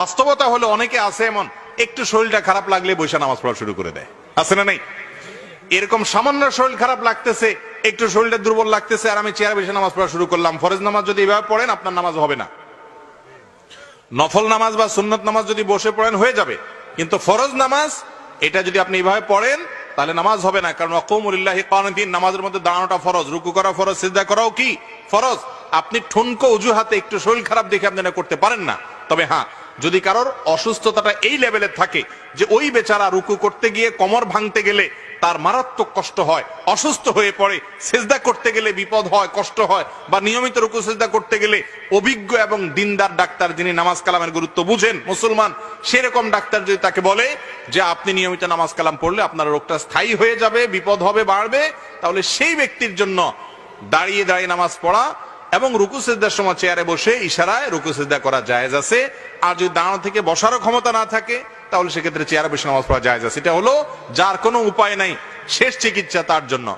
বাস্তবতা হলো অনেকে আছে এমন একটু শরীরটা খারাপ লাগলে বৈশা নামাজ পড়া শুরু করে দেয়, আছে না নাই? এরকম সামান্য শরীর খারাপ লাগতেছে, একটু শরীরটা দুর্বল লাগতেছে, আর আমি চেয়ারে বসে নামাজ পড়া শুরু করলাম। ফরজ নামাজ যদি এভাবে পড়েন আপনার নামাজ হবে না। নফল নামাজ বা সুন্নত নামাজ যদি বসে পড়েন হয়ে যাবে, কিন্তু ফরজ নামাজ এটা যদি আপনি এভাবে পড়েন তাহলে নামাজ হবে না। কারণ ওয়াকুমুলিল্লাহি কানিতিন, নামাজের মধ্যে দাঁড়ানোটা ফরজ, রুকু করা ফরজ, সিজদা করাও কি ফরজ। আপনি ঠুনকো অজুহাতে একটু শরীর খারাপ দেখে আপনি এটা করতে পারেন না। তবে হ্যাঁ, যদি কারোর অসুস্থতাটা এই লেভেলের থাকে যে ওই বেচারা রুকু করতে গিয়ে কোমর ভাঙতে গেলে তার মারাত্মক কষ্ট হয়, অসুস্থ হয়ে পড়ে, সিজদা করতে গেলে বিপদ হয়, কষ্ট হয়, বা নিয়মিত রুকু সিজদা করতে গেলে অভিজ্ঞ এবং দিনদার ডাক্তার যিনি নামাজ কালামের গুরুত্ব বুঝেন, মুসলমান, সেরকম ডাক্তার যদি তাকে বলে যে আপনি নিয়মিত নামাজ কালাম পড়লে আপনার রোগটা স্থায়ী হয়ে যাবে, বিপদ হবে, বাড়বে, তাহলে সেই ব্যক্তির জন্য দাঁড়িয়ে দাঁড়িয়ে নামাজ পড়া এবং রুকু সিজদার সময় চেয়ারে বসে ইশারায় রুকু সিজদা করা জায়েজ আছে। আর যদি দাঁড়ানো থেকে বসারও ক্ষমতা না থাকে তাহলে সেক্ষেত্রে চেয়ারে বসে নামাজ পড়া জায়েজ আছে। এটা হলো যার কোনো উপায় নাই, শেষ চিকিৎসা তার জন্য।